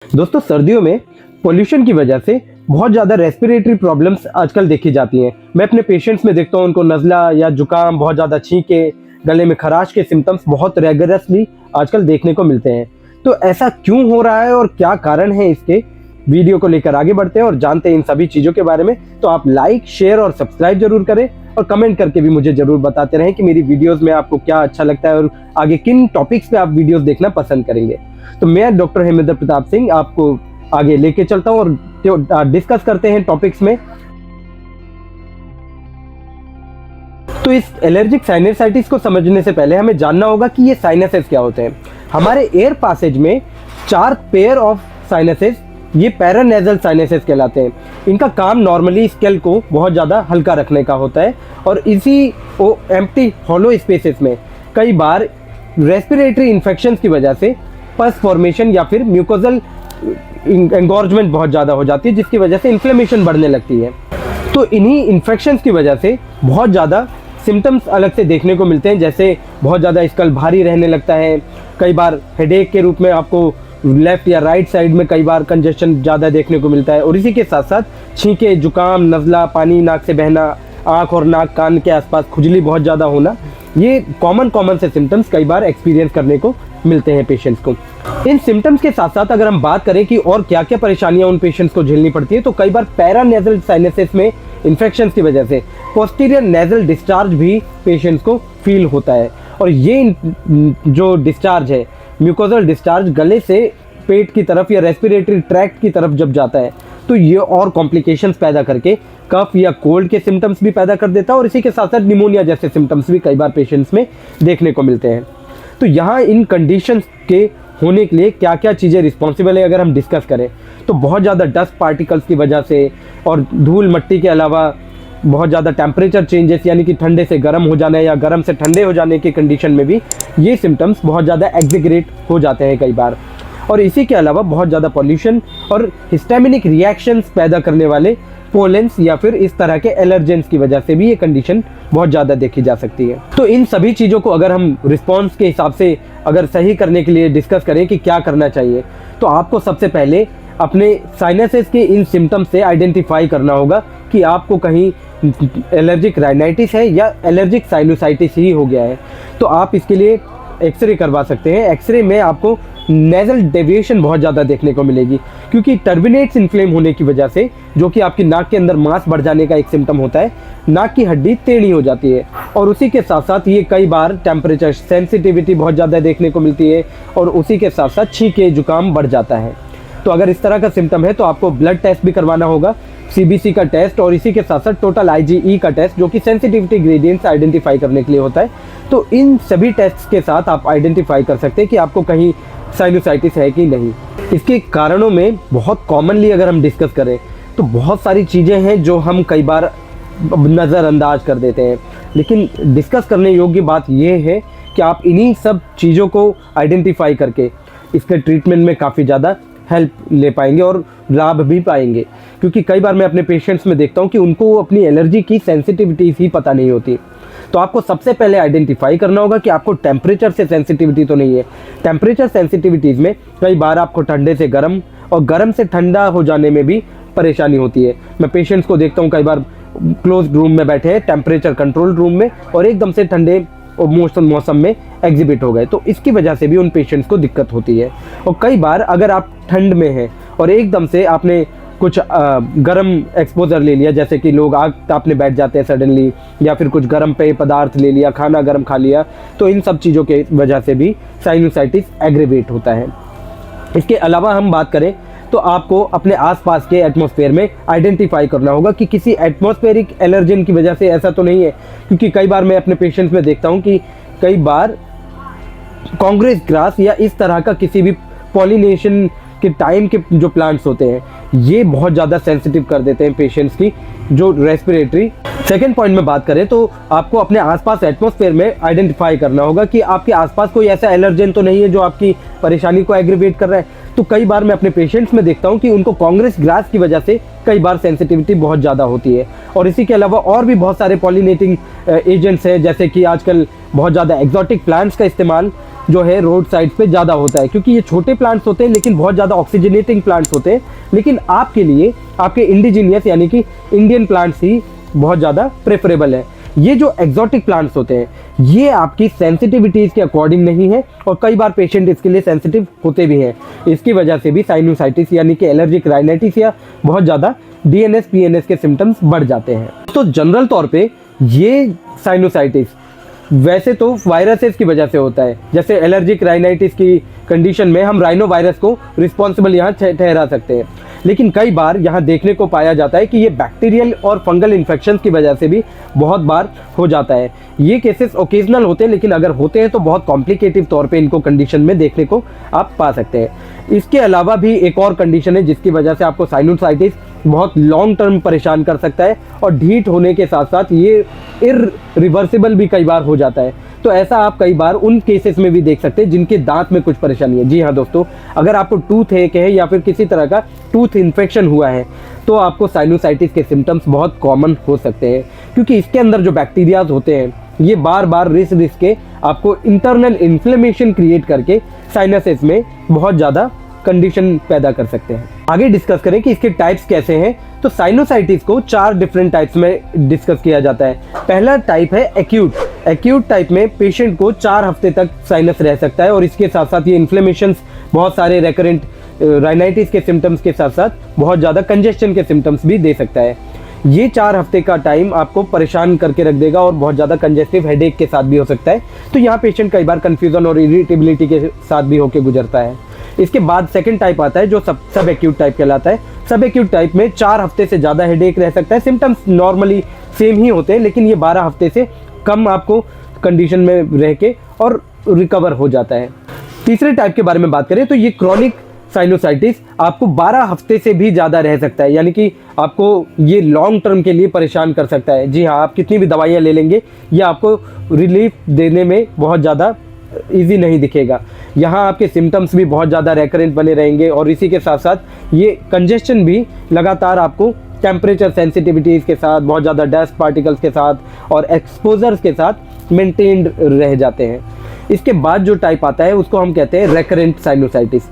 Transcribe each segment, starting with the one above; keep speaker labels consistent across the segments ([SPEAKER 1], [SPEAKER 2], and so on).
[SPEAKER 1] दोस्तों, सर्दियों में पोल्यूशन की वजह से बहुत ज़्यादा रेस्पिरेटरी प्रॉब्लम्स आजकल देखी जाती हैं। मैं अपने पेशेंट्स में देखता हूँ उनको नज़ला या जुकाम, बहुत ज़्यादा छींके, गले में खराश के सिम्टम्स बहुत रेगुलरली आजकल देखने को मिलते हैं। तो ऐसा क्यों हो रहा है और क्या कारण है इसके, वीडियो को लेकर आगे बढ़ते हैं और जानते हैं इन सभी चीज़ों के बारे में। तो आप लाइक, शेयर और सब्सक्राइब जरूर करें और कमेंट करके भी मुझे जरूर बताते रहें कि मेरी वीडियोज़ में आपको क्या अच्छा लगता है और आगे किन टॉपिक्स पे आप वीडियोज़ देखना पसंद करेंगे। तो मैं डॉक्टर हेमेंद्र प्रताप सिंह आपको आगे लेके चलता हूँ और डिस्कस करते हैं टॉपिक्स में। तो इस एलर्जिक साइनसाइटिस को समझने से पहले हमें जानना होगा कि ये साइनसेस क्या होते हैं। हमारे एयर पासेज में 4 पेयर ऑफ साइनसेस, ये पैरानेजल साइनसेस कहलाते हैं। इनका काम नॉर्मली स्केल को बहुत ज़्यादा हल्का रखने का होता है और इसी एम्प्टी हॉलो स्पेसेस में कई बार रेस्पिरेटरी इन्फेक्शंस की वजह से पस फॉर्मेशन या फिर म्यूकोजल एंगॉर्जमेंट बहुत ज़्यादा हो जाती है, जिसकी वजह से इन्फ्लेमेशन बढ़ने लगती है। तो इन्हीं इन्फेक्शंस की वजह से बहुत ज़्यादा सिम्टम्स अलग से देखने को मिलते हैं, जैसे बहुत ज़्यादा स्कल भारी रहने लगता है, कई बार हेडेक के रूप में आपको लेफ्ट या राइट साइड में कई बार कंजेशन ज़्यादा देखने को मिलता है, और इसी के साथ साथ छींके, जुकाम, नज़ला, पानी नाक से बहना, आँख और नाक कान के आसपास खुजली बहुत ज़्यादा होना, ये कॉमन से सिम्टम्स कई बार एक्सपीरियंस करने को मिलते हैं पेशेंट्स को। इन सिम्टम्स के साथ साथ अगर हम बात करें कि और क्या क्या परेशानियां उन पेशेंट्स को झेलनी पड़ती है, तो कई बार पैरानेजल साइनसेस में इन्फेक्शंस की वजह से पोस्टीरियर नेजल डिस्चार्ज भी पेशेंट्स को फील होता है, और ये जो डिस्चार्ज है, म्यूकोजल डिस्चार्ज, गले से पेट की तरफ या रेस्पिरेटरी ट्रैक्ट की तरफ जब जाता है तो ये और कॉम्प्लिकेशंस पैदा करके कफ या कोल्ड के सिम्टम्स भी पैदा कर देता है, और इसी के साथ साथ निमोनिया जैसे सिम्टम्स भी कई बार पेशेंट्स में देखने को मिलते हैं। तो यहाँ इन कंडीशंस के होने के लिए क्या क्या चीज़ें रिस्पॉन्सिबल है अगर हम डिस्कस करें, तो बहुत ज़्यादा डस्ट पार्टिकल्स की वजह से और धूल मट्टी के अलावा बहुत ज़्यादा टेम्परेचर चेंजेस, यानी कि ठंडे से गर्म हो जाना या गर्म से ठंडे हो जाने की कंडीशन में भी ये सिम्टम्स बहुत ज़्यादा एग्जीग्रेट हो जाते हैं कई बार। और इसी के अलावा बहुत ज़्यादा पॉल्यूशन और हिस्टामिनिक रिएक्शंस पैदा करने वाले पोलेंस या फिर इस तरह के एलर्जेंस की वजह से भी ये कंडीशन बहुत ज़्यादा देखी जा सकती है। तो इन सभी चीज़ों को अगर हम रिस्पॉन्स के हिसाब से अगर सही करने के लिए डिस्कस करें कि क्या करना चाहिए, तो आपको सबसे पहले अपने साइनसेस के इन सिम्टम्स से आइडेंटिफाई करना होगा कि आपको कहीं एलर्जिक राइनाइटिस है या एलर्जिक साइनोसाइटिस ही हो गया है। तो आप इसके लिए एक्सरे करवा सकते हैं। एक्सरे में आपको नेजल डेविएशन बहुत ज़्यादा देखने को मिलेगी, क्योंकि टर्बिनेट्स इन्फ्लेम होने की वजह से, जो कि आपकी नाक के अंदर मांस बढ़ जाने का एक सिम्टम होता है, नाक की हड्डी टेढ़ी हो जाती है, और उसी के साथ साथ ये कई बार टेम्परेचर सेंसिटिविटी बहुत ज़्यादा देखने को मिलती है, और उसी के साथ साथ छींके, जुकाम बढ़ जाता है। तो अगर इस तरह का सिम्टम है तो आपको ब्लड टेस्ट भी करवाना होगा, CBC का टेस्ट, और इसी के साथ साथ टोटल IgE का टेस्ट, जो कि सेंसिटिविटी ग्रेडियंट्स आइडेंटिफाई करने के लिए होता है। तो इन सभी टेस्ट के साथ आप आइडेंटिफाई कर सकते हैं कि आपको कहीं साइनोसाइटिस है कि नहीं। इसके कारणों में बहुत कॉमनली अगर हम डिस्कस करें तो बहुत सारी चीज़ें हैं जो हम कई बार नज़रअंदाज कर देते हैं, लेकिन डिस्कस करने योग्य बात यह है कि आप इन्हीं सब चीज़ों को आइडेंटिफाई करके इसके ट्रीटमेंट में काफ़ी ज़्यादा हेल्प ले पाएंगे और लाभ भी पाएंगे। क्योंकि कई बार मैं अपने पेशेंट्स में देखता हूँ कि उनको अपनी एलर्जी की सेंसिटिविटीज़ ही पता नहीं होती। तो आपको सबसे पहले आइडेंटिफाई करना होगा कि आपको टेम्परेचर से सेंसिटिविटी तो नहीं है। टेम्परेचर सेंसिटिविटीज़ में कई बार आपको ठंडे से गर्म और गर्म से ठंडा हो जाने में भी परेशानी होती है। मैं पेशेंट्स को देखता हूँ कई बार क्लोज रूम में बैठे हैं, टेम्परेचर कंट्रोल रूम में, और एकदम से ठंडे और मौसम में एग्जिबिट हो गए, तो इसकी वजह से भी उन पेशेंट्स को दिक्कत होती है। और कई बार अगर आप ठंड में हैं और एकदम से आपने कुछ गर्म एक्सपोजर ले लिया, जैसे कि लोग आग तापने बैठ जाते हैं सडनली, या फिर कुछ गर्म पेय पदार्थ ले लिया, खाना गर्म खा लिया, तो इन सब चीज़ों के वजह से भी साइनोसाइटिस एग्रेवेट होता है। इसके अलावा हम बात करें तो आपको अपने आसपास के एटमॉस्फेयर में आइडेंटिफाई करना होगा कि किसी एटमॉस्फेरिक एलर्जन की वजह से ऐसा तो नहीं है। क्योंकि कई बार मैं अपने पेशेंट्स में देखता हूँ कि कई बार कांग्रेस ग्रास या इस तरह का किसी भी पॉलिनेशन के टाइम के जो प्लांट्स होते हैं, ये बहुत ज़्यादा सेंसिटिव कर देते हैं पेशेंट्स की जो रेस्पिरेटरी। सेकेंड पॉइंट में बात करें तो आपको अपने आसपास एटमॉस्फेयर में आइडेंटिफाई करना होगा कि आपके आसपास कोई ऐसा एलर्जन तो नहीं है जो आपकी परेशानी को एग्रीवेट कर रहा है। तो कई बार मैं अपने पेशेंट्स में देखता हूँ कि उनको कांग्रेस ग्रास की वजह से कई बार सेंसिटिविटी बहुत ज़्यादा होती है। और इसी के अलावा और भी बहुत सारे पॉलिनेटिंग एजेंट्स हैं, जैसे कि आजकल बहुत ज़्यादा एक्जॉटिक प्लांट्स का इस्तेमाल जो है रोड साइड पे ज़्यादा होता है, क्योंकि ये छोटे प्लांट्स होते हैं लेकिन बहुत ज़्यादा ऑक्सीजनेटिंग प्लांट्स होते हैं। लेकिन आपके लिए आपके इंडिजीनियस यानी कि इंडियन प्लांट्स ही बहुत ज़्यादा प्रेफरेबल है। ये जो एक्सोटिक प्लांट्स होते हैं ये आपकी सेंसिटिविटीज़ के अकॉर्डिंग नहीं है और कई बार पेशेंट इसके लिए सेंसिटिव होते भी हैं। इसकी वजह से भी साइनोसाइटिस यानी कि एलर्जिक राइनाइटिस या बहुत ज़्यादा डीएनएस पीएनएस के सिम्टम्स बढ़ जाते हैं। तो जनरल तौर पे ये साइनोसाइटिस वैसे तो वायरसेस की वजह से होता है। जैसे एलर्जिक राइनाइटिस की कंडीशन में हम राइनो वायरस को रिस्पॉन्सिबल यहाँ ठहरा सकते हैं, लेकिन कई बार यहाँ देखने को पाया जाता है कि ये बैक्टीरियल और फंगल इन्फेक्शन की वजह से भी बहुत बार हो जाता है। ये केसेस ओकेजनल होते हैं, लेकिन अगर होते हैं तो बहुत कॉम्प्लिकेटिव तौर पे इनको कंडीशन में देखने को आप पा सकते हैं। इसके अलावा भी एक और कंडीशन है जिसकी वजह से आपको साइनोसाइटिस बहुत लॉन्ग टर्म परेशान कर सकता है और ढीठ होने के साथ साथ ये इरिवर्सिबल भी कई बार हो जाता है। तो ऐसा आप कई बार उन केसेस में भी देख सकते हैं जिनके दांत में कुछ परेशानी है। जी हाँ दोस्तों, अगर आपको टूथ एक है या फिर किसी तरह का टूथ इन्फेक्शन हुआ है तो आपको साइनोसाइटिस के सिम्टम्स बहुत कॉमन हो सकते हैं, क्योंकि इसके अंदर जो बैक्टीरियाज होते हैं ये बार बार रिस के आपको इंटरनल इन्फ्लेमेशन क्रिएट करके साइनसेस में बहुत ज़्यादा कंडीशन पैदा कर सकते हैं। आगे डिस्कस करें कि इसके टाइप्स कैसे हैं। तो साइनोसाइटिस को 4 डिफरेंट टाइप्स में डिस्कस किया जाता है। पहला टाइप है एक्यूट। एक्यूट टाइप में पेशेंट को 4 हफ्ते तक साइनस रह सकता है और इसके साथ साथ ये इन्फ्लेमेशंस, बहुत सारे रेकरेंट राइनाइटिस के सिम्टम्स के साथ साथ बहुत ज़्यादा कंजेशन के सिम्टम्स भी दे सकता है। ये 4 हफ्ते का टाइम आपको परेशान करके रख देगा और बहुत ज़्यादा कंजेस्टिव हेडेक के साथ भी हो सकता है। तो यहाँ पेशेंट कई बार कन्फ्यूजन और इरिटेबिलिटी के साथ भी होकर गुजरता है। इसके बाद सेकंड टाइप आता है जो सब एक्यूट टाइप कहलाता है। सब एक्यूट टाइप में 4 हफ्ते से ज़्यादा हेडेक रह सकता है। सिम्टम्स नॉर्मली सेम ही होते हैं, लेकिन ये 12 हफ्ते से कम आपको कंडीशन में रह के और रिकवर हो जाता है। तीसरे टाइप के बारे में बात करें तो ये क्रॉनिक साइनोसाइटिस आपको 12 हफ्ते से भी ज़्यादा रह सकता है, यानी कि आपको ये लॉन्ग टर्म के लिए परेशान कर सकता है। जी हाँ, आप कितनी भी दवाइयाँ ले लेंगे ये आपको रिलीफ देने में बहुत ज़्यादा इजी नहीं दिखेगा। यहाँ आपके सिम्टम्स भी बहुत ज़्यादा रेकरेंट बने रहेंगे और इसी के साथ साथ ये कंजेशन भी लगातार आपको टेम्परेचर सेंसिटिविटीज़ के साथ, बहुत ज़्यादा डस्ट पार्टिकल्स के साथ और एक्सपोजर्स के साथ मेंटेन्ड रह जाते हैं। इसके बाद जो टाइप आता है उसको हम कहते हैं रेकरेंट साइनोसाइटिस।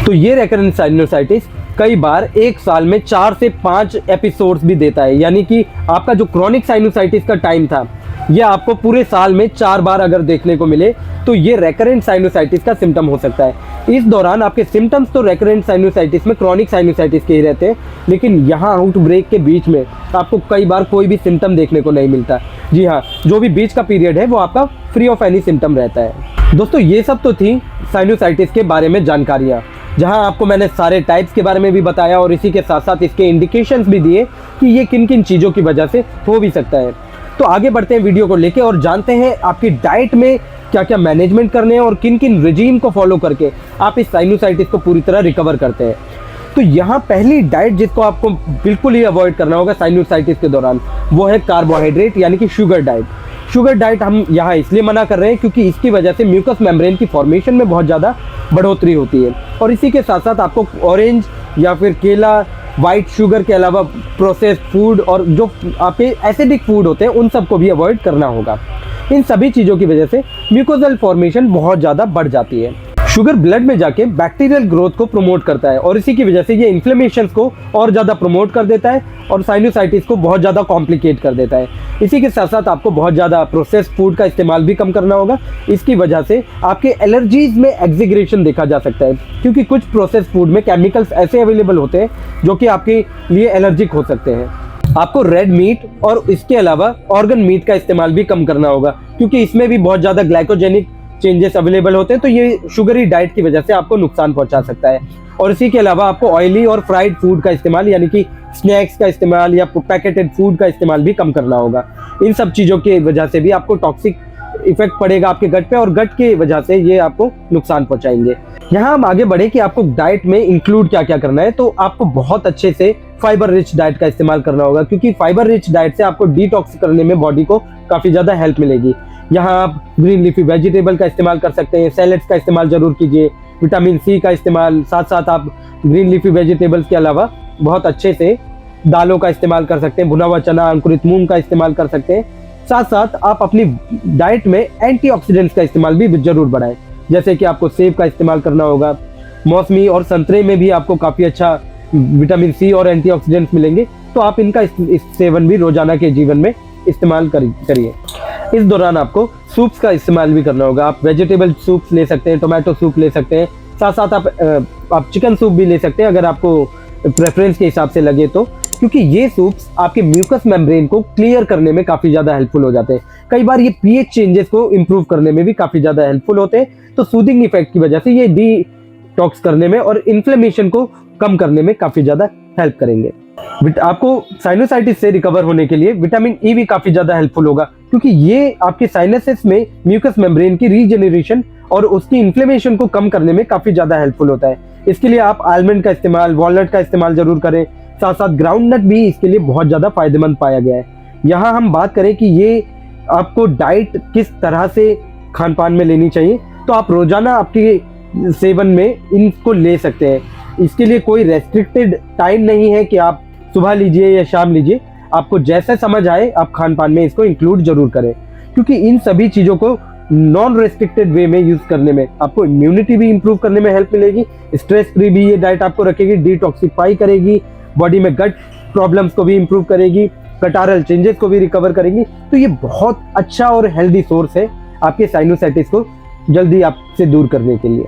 [SPEAKER 1] तो ये रेकरेंट साइनोसाइटिस कई बार 1 साल में 4 से 5 एपिसोड्स भी देता है, यानी कि आपका जो क्रॉनिक साइनोसाइटिस का टाइम था ये आपको पूरे साल में 4 बार अगर देखने को मिले तो ये रेकरेंट साइनोसाइटिस का सिम्टम हो सकता है। इस दौरान आपके सिम्टम्स तो रेकरेंट साइनोसाइटिस में क्रॉनिक साइनोसाइटिस के ही रहते हैं, लेकिन यहाँ आउटब्रेक के बीच में आपको कई बार कोई भी सिम्टम देखने को नहीं मिलता। जी हाँ, जो भी बीच का पीरियड है वो आपका फ्री ऑफ एनी सिम्टम रहता है। दोस्तों ये सब तो थी साइनोसाइटिस के बारे में जानकारियाँ, जहां आपको मैंने सारे टाइप्स के बारे में भी बताया और इसी के साथ साथ इसके इंडिकेशंस भी दिए कि ये किन किन चीज़ों की वजह से हो भी सकता है। तो आगे बढ़ते हैं वीडियो को लेके और जानते हैं आपकी डाइट में क्या क्या मैनेजमेंट करने हैं और किन किन रिजीम को फॉलो करके आप इस साइनोसाइटिस को पूरी तरह रिकवर करते हैं। तो यहाँ पहली डाइट जिसको आपको बिल्कुल ही अवॉइड करना होगा साइनोसाइटिस के दौरान वो है कार्बोहाइड्रेट यानी कि शुगर डाइट। शुगर डाइट हम यहाँ इसलिए मना कर रहे हैं क्योंकि इसकी वजह से म्यूकस मेम्ब्रेन की फॉर्मेशन में बहुत ज़्यादा बढ़ोतरी होती है और इसी के साथ साथ आपको ऑरेंज या फिर केला, वाइट शुगर के अलावा प्रोसेस्ड फूड और जो आपके एसिडिक फूड होते हैं उन सबको भी अवॉइड करना होगा। इन सभी चीज़ों की वजह से म्यूकोजल फॉर्मेशन बहुत ज़्यादा बढ़ जाती है। शुगर ब्लड में जाके बैक्टीरियल ग्रोथ को प्रमोट करता है और इसी की वजह से ये इन्फ्लेमेशन को और ज़्यादा प्रमोट कर देता है और साइनोसाइटिस को बहुत ज़्यादा कॉम्प्लिकेट कर देता है। इसी के साथ साथ आपको बहुत ज़्यादा प्रोसेस्ड फूड का इस्तेमाल भी कम करना होगा। इसकी वजह से आपके एलर्जीज में एग्जीग्रेशन देखा जा सकता है, क्योंकि कुछ प्रोसेस्ड फूड में केमिकल्स ऐसे अवेलेबल होते हैं जो कि आपके लिए एलर्जिक हो सकते हैं। आपको रेड मीट और इसके अलावा ऑर्गन मीट का इस्तेमाल भी कम करना होगा, क्योंकि इसमें भी बहुत ज़्यादा ग्लाइकोजेनिक चेंजेस अवेलेबल होते हैं, तो ये शुगरी डाइट की वजह से आपको नुकसान पहुंचा सकता है। और इसी के अलावा आपको ऑयली और फ्राइड फूड का इस्तेमाल यानी कि स्नैक्स का इस्तेमाल या पैकेटेड फूड का इस्तेमाल भी कम करना होगा। इन सब चीज़ों की वजह से भी आपको टॉक्सिक इफेक्ट पड़ेगा आपके गट पे और गट की वजह से ये आपको नुकसान पहुंचाएंगे। यहाँ हम आगे बढ़े कि आपको डाइट में इंक्लूड क्या क्या करना है। तो आपको बहुत अच्छे से फाइबर रिच डाइट का इस्तेमाल करना होगा, क्योंकि फाइबर रिच डाइट से आपको डिटॉक्स करने में बॉडी को काफ़ी ज़्यादा हेल्प मिलेगी। यहाँ आप ग्रीन लीफी वेजिटेबल का इस्तेमाल कर सकते हैं, सैलेड्स का इस्तेमाल जरूर कीजिए, विटामिन सी का इस्तेमाल, साथ साथ आप ग्रीन लीफी वेजिटेबल्स के अलावा बहुत अच्छे से दालों का इस्तेमाल कर सकते हैं, भुना हुआ चना, अंकुरित मूंग का इस्तेमाल कर सकते हैं। साथ साथ आप अपनी डाइट में एंटीऑक्सीडेंट्स का इस्तेमाल भी जरूर बढ़ाएं। जैसे कि आपको सेब का इस्तेमाल करना होगा। मौसमी और संतरे में भी आपको काफ़ी अच्छा विटामिन सी और एंटीऑक्सीडेंट्स मिलेंगे, तो आप इनका इस सेवन भी रोजाना के जीवन में इस्तेमाल करिए। इस दौरान आपको सूप्स का इस्तेमाल भी करना होगा। आप वेजिटेबल सूप्स ले सकते हैं, टोमेटो सूप ले सकते हैं, साथ साथ आप चिकन सूप भी ले सकते हैं अगर आपको प्रेफरेंस के हिसाब से लगे तो, क्योंकि ये सूप्स आपके म्यूकस मेम्ब्रेन को क्लियर करने में काफ़ी ज़्यादा हेल्पफुल हो जाते हैं। कई बार ये पीएच चेंजेस को इम्प्रूव करने में भी काफ़ी ज़्यादा हेल्पफुल होते हैं, तो सूदिंग इफेक्ट की वजह से ये डिटॉक्स करने में और इन्फ्लेमेशन को कम करने में काफ़ी ज़्यादा हेल्प करेंगे। आपको साइनोसाइटिस से रिकवर होने के लिए विटामिन ई भी काफ़ी ज़्यादा हेल्पफुल होगा, क्योंकि ये आपके साइनसेस में म्यूकस मेम्ब्रेन की रीजनरेशन और उसकी इन्फ्लेमेशन को कम करने में काफ़ी ज़्यादा हेल्पफुल होता है। इसके लिए आप आलमंड का इस्तेमाल, वॉलनट का इस्तेमाल जरूर करें, साथ साथ ग्राउंड नट भी इसके लिए बहुत ज़्यादा फायदेमंद पाया गया है। यहाँ हम बात करें कि ये आपको डाइट किस तरह से खान पान में लेनी चाहिए, तो आप रोजाना आपके सेवन में इनको ले सकते हैं। इसके लिए कोई रेस्ट्रिक्टेड टाइम नहीं है कि आप सुबह लीजिए या शाम लीजिए, आपको जैसे समझ आए आप खान पान में इसको इंक्लूड जरूर करें, क्योंकि इन सभी चीज़ों को नॉन रेस्ट्रिक्टेड वे में यूज करने में आपको इम्यूनिटी भी इंप्रूव करने में हेल्प मिलेगी, स्ट्रेस फ्री भी ये डाइट आपको रखेगी, डिटॉक्सिफाई करेगी, बॉडी में गट प्रॉब्लम्स को भी इंप्रूव करेगी, कटारल चेंजेस को भी रिकवर करेगी। तो ये बहुत अच्छा और हेल्दी सोर्स है आपके साइनोसाइटिस को जल्दी आपसे दूर करने के लिए।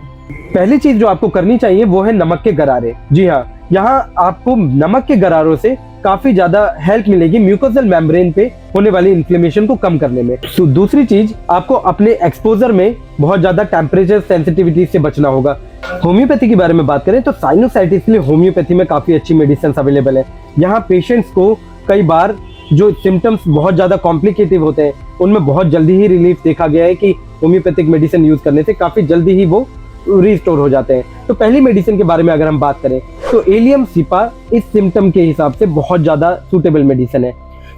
[SPEAKER 1] पहली चीज जो आपको करनी चाहिए वो है नमक के गरारे। जी हाँ, यहाँ आपको नमक के गरारों से काफी ज्यादा हेल्प मिलेगी म्यूकोसल मेम्ब्रेन पे होने वाली इन्फ्लेमेशन को कम करने में। तो दूसरी चीज, आपको अपने एक्सपोजर में बहुत ज्यादा टेम्परेचर सेंसिटिविटी से बचना होगा। होम्योपैथी के बारे में बात करें तो साइनोसाइटिस के लिए होम्योपैथी में काफी अच्छी मेडिसिन अवेलेबल है। यहाँ पेशेंट्स को कई बार जो सिम्टम्स बहुत ज्यादा कॉम्प्लिकेटिव होते हैं उनमें बहुत जल्दी ही रिलीफ देखा गया है कि होम्योपैथिक मेडिसिन यूज करने से काफी जल्दी ही वो रिस्टोर हो जाते हैं। तो पहली मेडिसिन के बारे में अगर हम बात करें तो एलियम सिपा इस सिम्टम के हिसाब से बहुत ज़्यादा सूटेबल मेडिसिन है।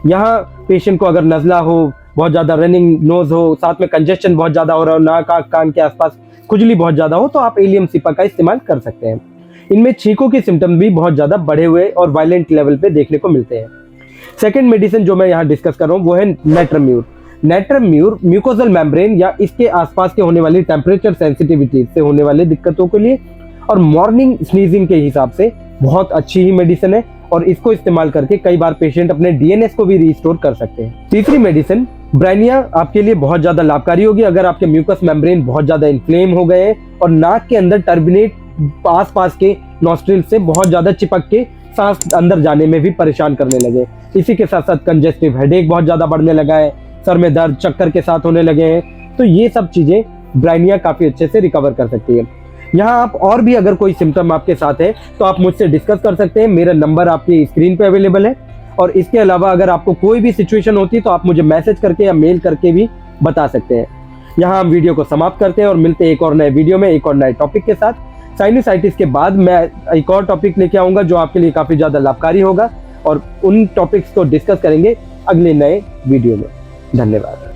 [SPEAKER 1] यहाँ पेशेंट को अगर नज़ला हो, बहुत ज़्यादा रनिंग नोज हो, साथ में कंजेशन बहुत ज़्यादा हो रहा हो, नाक कान के आसपास खुजली बहुत ज़्यादा हो, तो आप एलियम सिपा का इस्तेमाल कर सकते हैं। इनमें छींकों के सिम्टम भी बहुत ज़्यादा बढ़े हुए और वायलेंट लेवल पे देखने को मिलते हैं। सेकेंड मेडिसिन जो मैं यहाँ डिस्कस कर रहा हूँ वो है नेट्रम्यूर। नेट्रम्यूर म्यूकोसल मेम्ब्रेन या इसके आसपास के होने वाली टेम्परेचर सेंसिटिविटी से होने वाली दिक्कतों के लिए और मॉर्निंग स्नीजिंग के हिसाब से बहुत अच्छी ही मेडिसिन है, और इसको इस्तेमाल करके कई बार पेशेंट अपने डीएनएस को भी रिस्टोर कर सकते हैं। तीसरी मेडिसिन ब्राइनिया आपके लिए बहुत ज्यादा लाभकारी होगी अगर आपके म्यूकस मेम्ब्रेन बहुत ज्यादा इन्फ्लेम हो गए हैं और नाक के अंदर टर्बिनेट आसपास के नॉस्ट्रिल से बहुत ज्यादा चिपक के सांस अंदर जाने में भी परेशान करने लगे। इसी के साथ साथ कंजेस्टिव हेडेक बहुत ज्यादा बढ़ने लगा है, सर में दर्द, चक्कर के साथ होने लगे हैं, तो ये सब चीजें ब्राइनिया काफी अच्छे से रिकवर कर सकती है। यहाँ आप और भी अगर कोई सिम्टम आपके साथ है तो आप मुझसे डिस्कस कर सकते हैं, मेरा नंबर आपकी स्क्रीन पे अवेलेबल है। और इसके अलावा अगर आपको कोई भी सिचुएशन होती है तो आप मुझे मैसेज करके या मेल करके भी बता सकते हैं। यहाँ हम वीडियो को समाप्त करते हैं और मिलते हैं एक और नए वीडियो में एक और नए टॉपिक के साथ। साइनोसाइटिस के बाद मैं एक और टॉपिक लेके आऊँगा जो आपके लिए काफ़ी ज़्यादा लाभकारी होगा, और उन टॉपिक्स को डिस्कस करेंगे अगले नए वीडियो में। धन्यवाद।